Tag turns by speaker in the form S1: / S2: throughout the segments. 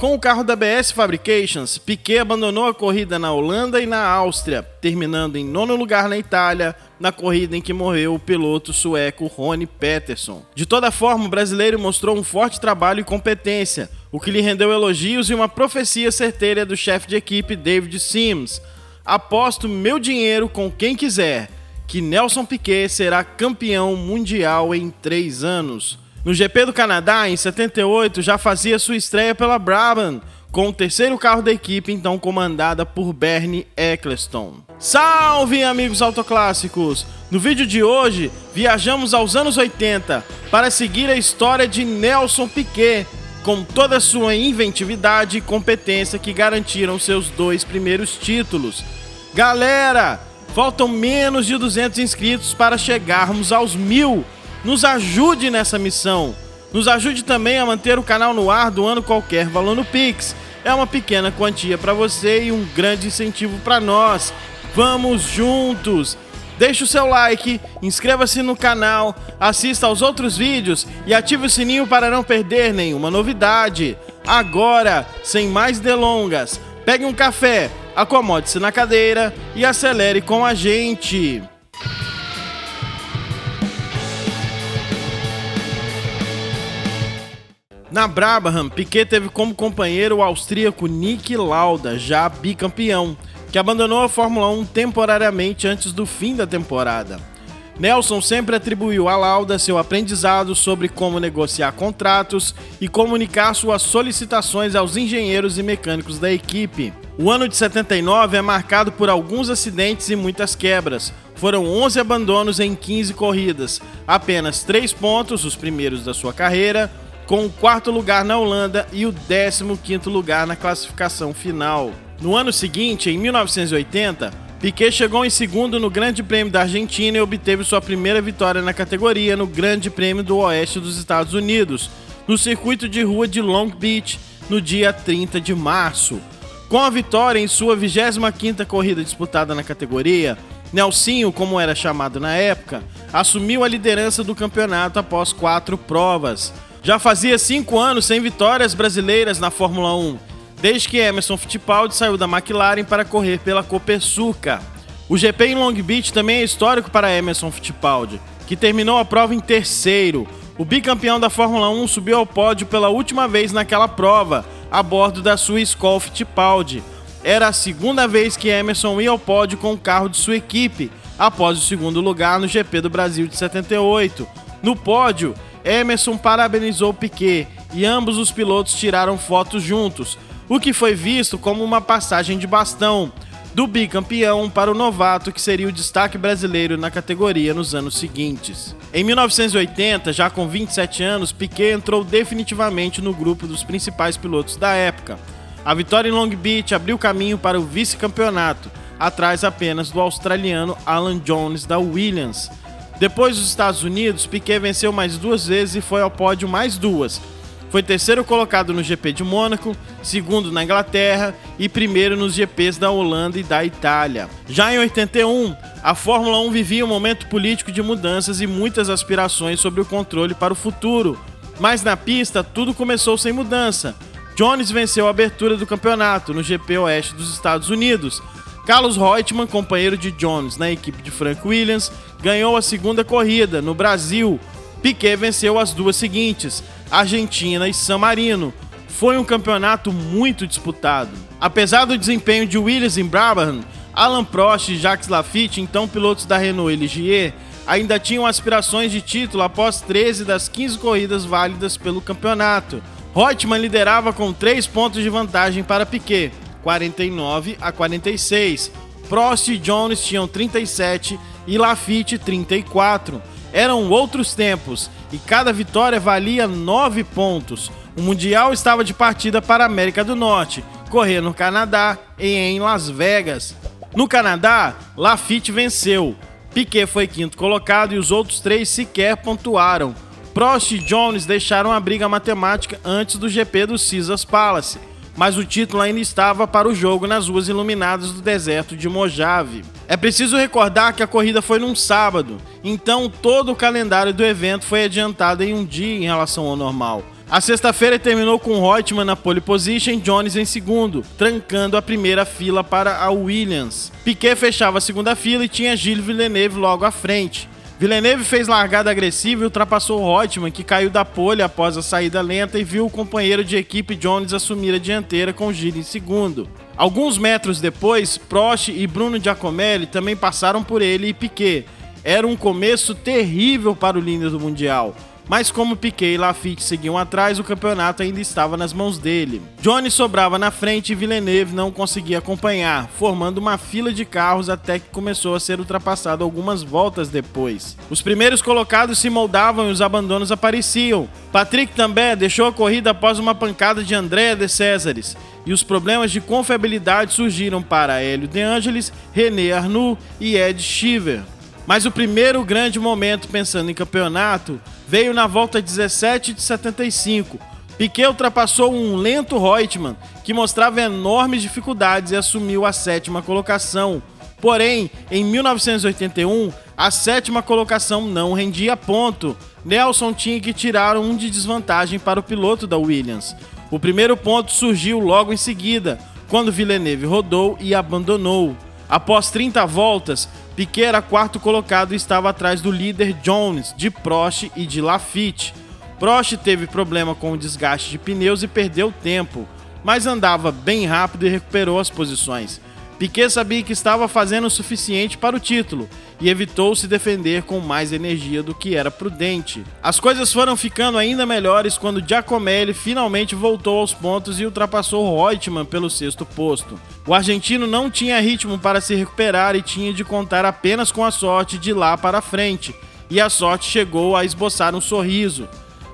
S1: Com o carro da BS Fabrications, Piquet abandonou a corrida na Holanda e na Áustria, terminando em 9º lugar na Itália, na corrida em que morreu o piloto sueco Ronnie Peterson. De toda forma, o brasileiro mostrou um forte trabalho e competência, o que lhe rendeu elogios e uma profecia certeira do chefe de equipe David Sims. Aposto meu dinheiro com quem quiser, que Nelson Piquet será campeão mundial em 3 anos. No GP do Canadá, em 78, já fazia sua estreia pela Brabham, com o terceiro carro da equipe, então comandada por Bernie Ecclestone. Salve, amigos autoclássicos! No vídeo de hoje, viajamos aos anos 80 para seguir a história de Nelson Piquet, com toda a sua inventividade e competência que garantiram seus 2 primeiros títulos. Galera, faltam menos de 200 inscritos para chegarmos aos 1000. Nos ajude nessa missão. Nos ajude também a manter o canal no ar doando qualquer valor no Pix. É uma pequena quantia para você e um grande incentivo para nós. Vamos juntos! Deixe o seu like, inscreva-se no canal, assista aos outros vídeos e ative o sininho para não perder nenhuma novidade. Agora, sem mais delongas, pegue um café, acomode-se na cadeira e acelere com a gente. Na Brabham, Piquet teve como companheiro o austríaco Niki Lauda, já bicampeão, que abandonou a Fórmula 1 temporariamente antes do fim da temporada. Nelson sempre atribuiu a Lauda seu aprendizado sobre como negociar contratos e comunicar suas solicitações aos engenheiros e mecânicos da equipe. O ano de 79 é marcado por alguns acidentes e muitas quebras. Foram 11 abandonos em 15 corridas, apenas 3 pontos, os primeiros da sua carreira, com o 4º lugar na Holanda e o 15º lugar na classificação final. No ano seguinte, em 1980, Piquet chegou em segundo no Grande Prêmio da Argentina e obteve sua primeira vitória na categoria no Grande Prêmio do Oeste dos Estados Unidos, no circuito de rua de Long Beach, no dia 30 de março. Com a vitória em sua 25ª corrida disputada na categoria, Nelsinho, como era chamado na época, assumiu a liderança do campeonato após 4 provas. Já fazia 5 anos sem vitórias brasileiras na Fórmula 1, desde que Emerson Fittipaldi saiu da McLaren para correr pela Copersucar. O GP em Long Beach também é histórico para Emerson Fittipaldi, que terminou a prova em terceiro. O bicampeão da Fórmula 1 subiu ao pódio pela última vez naquela prova, a bordo da sua Skoll Fittipaldi. Era a segunda vez que Emerson ia ao pódio com o carro de sua equipe, após o 2º lugar no GP do Brasil de 78. No pódio, Emerson parabenizou Piquet e ambos os pilotos tiraram fotos juntos, o que foi visto como uma passagem de bastão do bicampeão para o novato que seria o destaque brasileiro na categoria nos anos seguintes. Em 1980, já com 27 anos, Piquet entrou definitivamente no grupo dos principais pilotos da época. A vitória em Long Beach abriu caminho para o vice-campeonato, atrás apenas do australiano Alan Jones da Williams. Depois dos Estados Unidos, Piquet venceu mais 2 vezes e foi ao pódio mais 2. Foi terceiro colocado no GP de Mônaco, segundo na Inglaterra e primeiro nos GPs da Holanda e da Itália. Já em 81, a Fórmula 1 vivia um momento político de mudanças e muitas aspirações sobre o controle para o futuro. Mas na pista, tudo começou sem mudança. Jones venceu a abertura do campeonato no GP Oeste dos Estados Unidos. Carlos Reutemann, companheiro de Jones na equipe de Frank Williams, ganhou a segunda corrida. No Brasil, Piquet venceu as 2 seguintes, Argentina e San Marino. Foi um campeonato muito disputado. Apesar do desempenho de Williams em Brabham, Alain Prost e Jacques Laffite, então pilotos da Renault e Ligier, ainda tinham aspirações de título após 13 das 15 corridas válidas pelo campeonato. Reutemann liderava com 3 pontos de vantagem para Piquet, 49-46. Prost e Jones tinham 37 e Laffite 34. Eram outros tempos e cada vitória valia 9 pontos. O Mundial estava de partida para a América do Norte, correr no Canadá e em Las Vegas. No Canadá, Laffite venceu. Piquet foi 5º colocado e os outros 3 sequer pontuaram. Prost e Jones deixaram a briga matemática antes do GP do Caesars Palace, mas o título ainda estava para o jogo nas ruas iluminadas do deserto de Mojave. É preciso recordar que a corrida foi num sábado, então todo o calendário do evento foi adiantado em um dia em relação ao normal. A sexta-feira terminou com Reutemann na pole position e Jones em segundo, trancando a primeira fila para a Williams. Piquet fechava a segunda fila e tinha Gilles Villeneuve logo à frente. Villeneuve fez largada agressiva e ultrapassou Reutemann, que caiu da pole após a saída lenta e viu o companheiro de equipe Jones assumir a dianteira com Gilles em segundo. Alguns metros depois, Prost e Bruno Giacomelli também passaram por ele e Piquet. Era um começo terrível para o líder do Mundial. Mas como Piquet e Laffite seguiam atrás, o campeonato ainda estava nas mãos dele. Jones sobrava na frente e Villeneuve não conseguia acompanhar, formando uma fila de carros até que começou a ser ultrapassado algumas voltas depois. Os primeiros colocados se moldavam e os abandonos apareciam. Patrick Tambay deixou a corrida após uma pancada de Andrea de Cesaris, e os problemas de confiabilidade surgiram para Hélio De Angelis, René Arnoux e Ed Cheever. Mas o primeiro grande momento pensando em campeonato veio na volta 17 de 75. Piquet ultrapassou um lento Reutemann, que mostrava enormes dificuldades e assumiu a sétima colocação. Porém, em 1981, a sétima colocação não rendia ponto. Nelson tinha que tirar um de desvantagem para o piloto da Williams. O primeiro ponto surgiu logo em seguida, quando Villeneuve rodou e abandonou. Após 30 voltas, Piquet era quarto colocado e estava atrás do líder Jones, de Prost e de Laffite. Prost teve problema com o desgaste de pneus e perdeu tempo, mas andava bem rápido e recuperou as posições. Piquet sabia que estava fazendo o suficiente para o título e evitou se defender com mais energia do que era prudente. As coisas foram ficando ainda melhores quando Giacomelli finalmente voltou aos pontos e ultrapassou Reutemann pelo sexto posto. O argentino não tinha ritmo para se recuperar e tinha de contar apenas com a sorte de lá para frente, e a sorte chegou a esboçar um sorriso.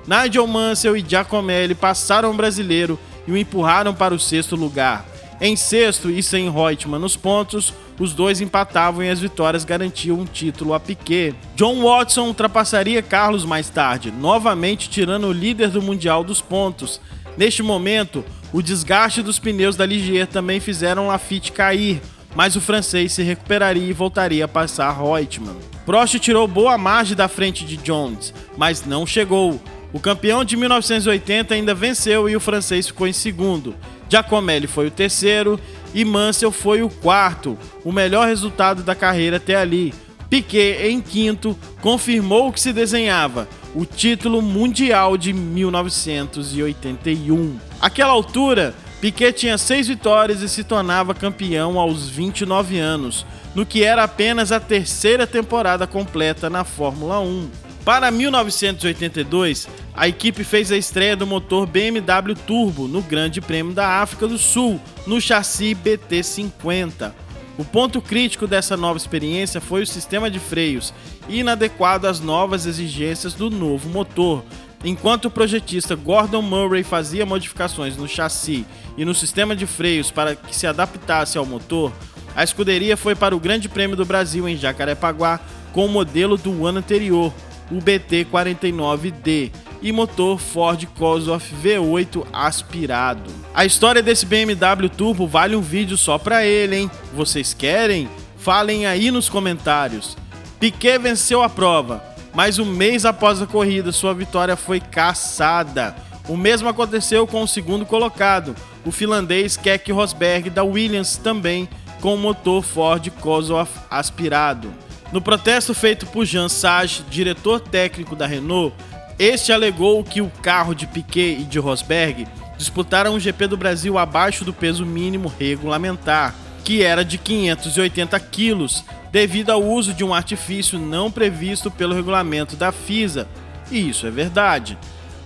S1: Nigel Mansell e Giacomelli passaram o brasileiro e o empurraram para o sexto lugar. Em sexto e sem Reutemann nos pontos, os dois empatavam e as vitórias garantiam um título a Piquet. John Watson ultrapassaria Carlos mais tarde, novamente tirando o líder do Mundial dos pontos. Neste momento, o desgaste dos pneus da Ligier também fizeram Laffite cair, mas o francês se recuperaria e voltaria a passar Reutemann. Prost tirou boa margem da frente de Jones, mas não chegou. O campeão de 1980 ainda venceu e o francês ficou em segundo. Giacomelli foi o terceiro e Mansell foi o quarto, o melhor resultado da carreira até ali. Piquet, em quinto, confirmou o que se desenhava, o título mundial de 1981. Àquela altura, Piquet tinha 6 vitórias e se tornava campeão aos 29 anos, no que era apenas a terceira temporada completa na Fórmula 1. Para 1982, a equipe fez a estreia do motor BMW Turbo no Grande Prêmio da África do Sul, no chassi BT50. O ponto crítico dessa nova experiência foi o sistema de freios, inadequado às novas exigências do novo motor. Enquanto o projetista Gordon Murray fazia modificações no chassi e no sistema de freios para que se adaptasse ao motor, a escuderia foi para o Grande Prêmio do Brasil em Jacarepaguá com o modelo do ano anterior, o BT49D, e motor Ford Cosworth V8 aspirado. A história desse BMW Turbo vale um vídeo só pra ele, hein? Vocês querem? Falem aí nos comentários. Piquet venceu a prova, mas um mês após a corrida sua vitória foi cassada. O mesmo aconteceu com o segundo colocado, o finlandês Keke Rosberg da Williams, também com o motor Ford Cosworth aspirado. No protesto feito por Jean Sage, diretor técnico da Renault, este alegou que o carro de Piquet e de Rosberg disputaram o GP do Brasil abaixo do peso mínimo regulamentar, que era de 580 quilos, devido ao uso de um artifício não previsto pelo regulamento da FISA. E isso é verdade.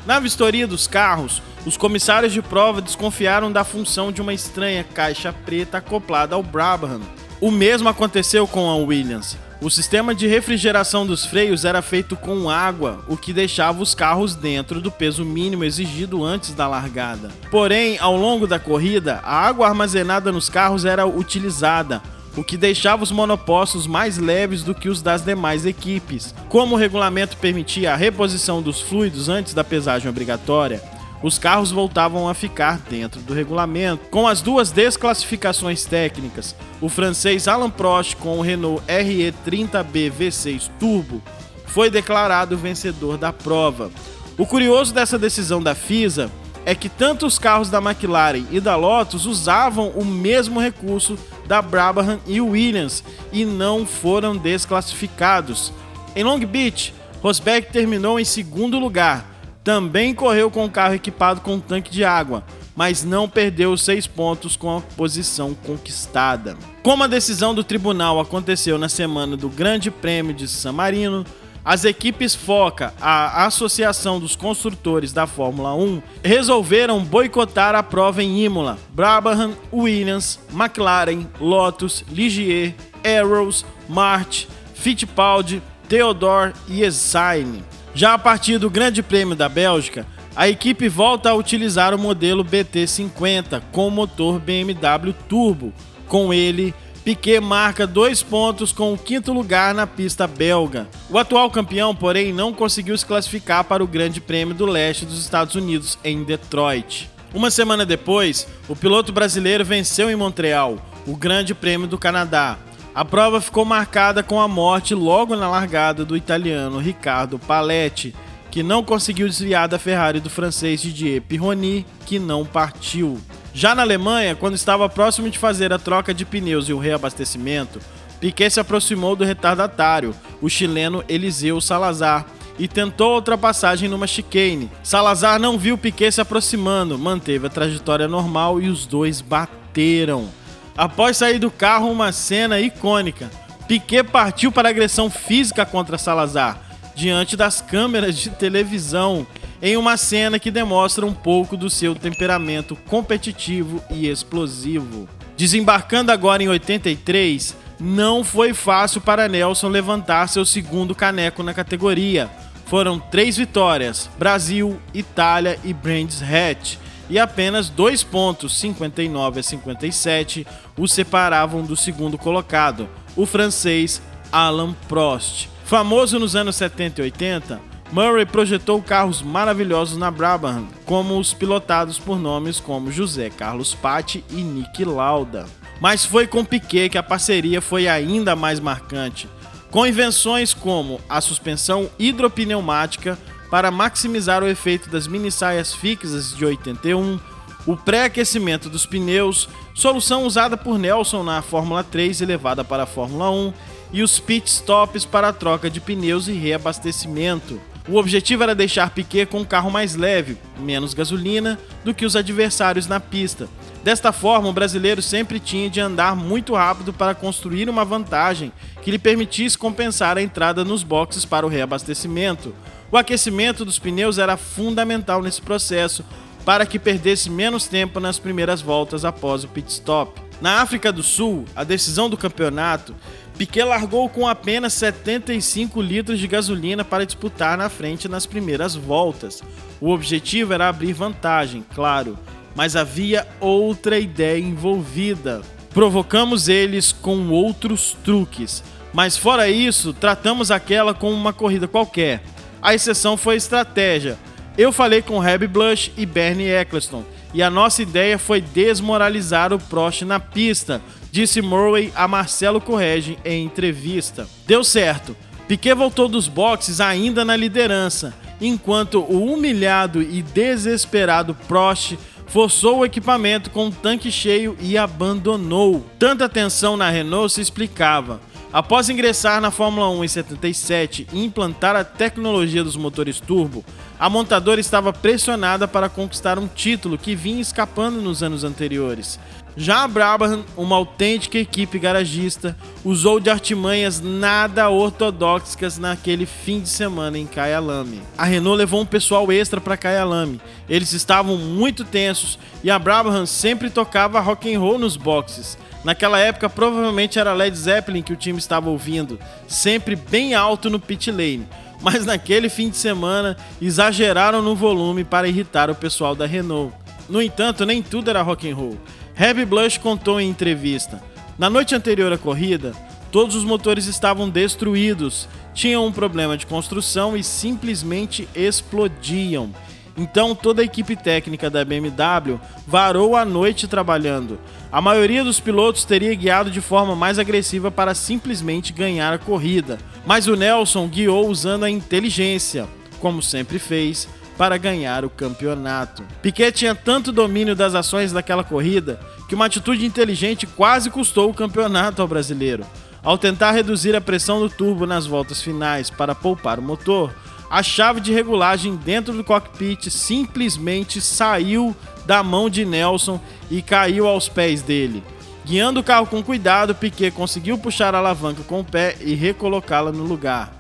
S1: Na vistoria dos carros, os comissários de prova desconfiaram da função de uma estranha caixa preta acoplada ao Brabham. O mesmo aconteceu com a Williams. O sistema de refrigeração dos freios era feito com água, o que deixava os carros dentro do peso mínimo exigido antes da largada. Porém, ao longo da corrida, a água armazenada nos carros era utilizada, o que deixava os monopostos mais leves do que os das demais equipes. Como o regulamento permitia a reposição dos fluidos antes da pesagem obrigatória, os carros voltavam a ficar dentro do regulamento. Com as duas desclassificações técnicas, o francês Alain Prost com o Renault RE30B V6 Turbo foi declarado vencedor da prova. O curioso dessa decisão da FISA é que tanto os carros da McLaren e da Lotus usavam o mesmo recurso da Brabham e Williams e não foram desclassificados. Em Long Beach, Rosberg terminou em segundo lugar. Também correu com o carro equipado com um tanque de água, mas não perdeu os 6 pontos com a posição conquistada. Como a decisão do tribunal aconteceu na semana do Grande Prêmio de San Marino, as equipes FOCA, a Associação dos Construtores da Fórmula 1, resolveram boicotar a prova em Imola. Brabham, Williams, McLaren, Lotus, Ligier, Arrows, March, Fittipaldi, Theodore e Ensign. Já a partir do Grande Prêmio da Bélgica, a equipe volta a utilizar o modelo BT50 com motor BMW Turbo. Com ele, Piquet marca 2 pontos com o 5º lugar na pista belga. O atual campeão, porém, não conseguiu se classificar para o Grande Prêmio do Leste dos Estados Unidos em Detroit. Uma semana depois, o piloto brasileiro venceu em Montreal, o Grande Prêmio do Canadá. A prova ficou marcada com a morte logo na largada do italiano Riccardo Paletti, que não conseguiu desviar da Ferrari do francês Didier Pironi, que não partiu. Já na Alemanha, quando estava próximo de fazer a troca de pneus e o reabastecimento, Piquet se aproximou do retardatário, o chileno Eliseu Salazar, e tentou a ultrapassagem numa chicane. Salazar não viu Piquet se aproximando, manteve a trajetória normal e os dois bateram. Após sair do carro, uma cena icônica. Piquet partiu para agressão física contra Salazar, diante das câmeras de televisão, em uma cena que demonstra um pouco do seu temperamento competitivo e explosivo. Desembarcando agora em 83, não foi fácil para Nelson levantar seu segundo caneco na categoria. Foram 3 vitórias, Brasil, Itália e Brands Hatch, e apenas 2 pontos, 59 a 57, o separavam do segundo colocado, o francês Alain Prost. Famoso nos anos 70 e 80, Murray projetou carros maravilhosos na Brabham, como os pilotados por nomes como José Carlos Paty e Niki Lauda. Mas foi com Piquet que a parceria foi ainda mais marcante, com invenções como a suspensão hidropneumática para maximizar o efeito das mini-saias fixas de 81, o pré-aquecimento dos pneus, solução usada por Nelson na Fórmula 3 e levada para a Fórmula 1, e os pit stops para a troca de pneus e reabastecimento. O objetivo era deixar Piquet com um carro mais leve, menos gasolina, do que os adversários na pista. Desta forma, o brasileiro sempre tinha de andar muito rápido para construir uma vantagem que lhe permitisse compensar a entrada nos boxes para o reabastecimento. O aquecimento dos pneus era fundamental nesse processo para que perdesse menos tempo nas primeiras voltas após o pit stop. Na África do Sul, a decisão do campeonato, Piquet largou com apenas 75 litros de gasolina para disputar na frente nas primeiras voltas. O objetivo era abrir vantagem, claro, mas havia outra ideia envolvida. Provocamos eles com outros truques, mas fora isso, tratamos aquela como uma corrida qualquer. A exceção foi a estratégia. Eu falei com Hebb Blush e Bernie Ecclestone, e a nossa ideia foi desmoralizar o Prost na pista, disse Murray a Marcelo Correge em entrevista. Deu certo. Piquet voltou dos boxes ainda na liderança, enquanto o humilhado e desesperado Prost forçou o equipamento com o tanque cheio e abandonou. Tanta tensão na Renault se explicava. Após ingressar na Fórmula 1 em 77 e implantar a tecnologia dos motores turbo, a montadora estava pressionada para conquistar um título que vinha escapando nos anos anteriores. Já a Brabham, uma autêntica equipe garagista, usou de artimanhas nada ortodoxas naquele fim de semana em Kyalami. A Renault levou um pessoal extra para Kyalami. Eles estavam muito tensos e a Brabham sempre tocava rock and roll nos boxes. Naquela época, provavelmente era Led Zeppelin que o time estava ouvindo, sempre bem alto no pit lane. Mas naquele fim de semana, exageraram no volume para irritar o pessoal da Renault. No entanto, nem tudo era rock and roll. Hebb Blush contou em entrevista: na noite anterior à corrida, todos os motores estavam destruídos, tinham um problema de construção e simplesmente explodiam. Então toda a equipe técnica da BMW varou a noite trabalhando. A maioria dos pilotos teria guiado de forma mais agressiva para simplesmente ganhar a corrida, mas o Nelson guiou usando a inteligência, como sempre fez, para ganhar o campeonato. Piquet tinha tanto domínio das ações daquela corrida que uma atitude inteligente quase custou o campeonato ao brasileiro. Ao tentar reduzir a pressão do turbo nas voltas finais para poupar o motor, a chave de regulagem dentro do cockpit simplesmente saiu da mão de Nelson e caiu aos pés dele. Guiando o carro com cuidado, Piquet conseguiu puxar a alavanca com o pé e recolocá-la no lugar.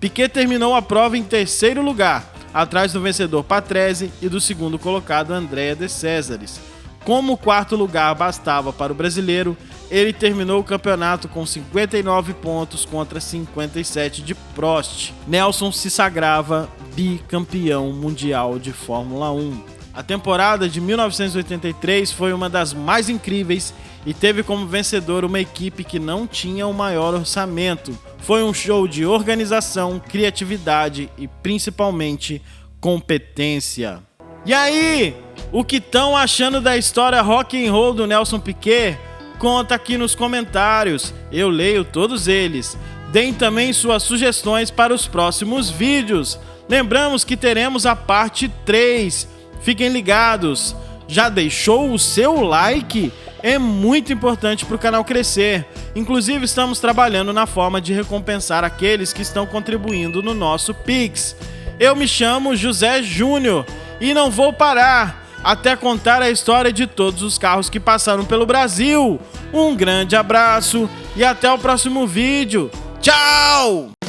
S1: Piquet terminou a prova em terceiro lugar, atrás do vencedor Patrese e do segundo colocado Andrea de Cesaris. Como o quarto lugar bastava para o brasileiro, ele terminou o campeonato com 59 pontos contra 57 de Prost. Nelson se sagrava bicampeão mundial de Fórmula 1. A temporada de 1983 foi uma das mais incríveis e teve como vencedor uma equipe que não tinha o maior orçamento. Foi um show de organização, criatividade e principalmente competência. E aí, o que estão achando da história rock and roll do Nelson Piquet? Conta aqui nos comentários, eu leio todos eles. Deem também suas sugestões para os próximos vídeos. Lembramos que teremos a parte 3. Fiquem ligados. Já deixou o seu like? É muito importante para o canal crescer. Inclusive, estamos trabalhando na forma de recompensar aqueles que estão contribuindo no nosso Pix. Eu me chamo José Júnior e não vou parar até contar a história de todos os carros que passaram pelo Brasil. Um grande abraço e até o próximo vídeo. Tchau!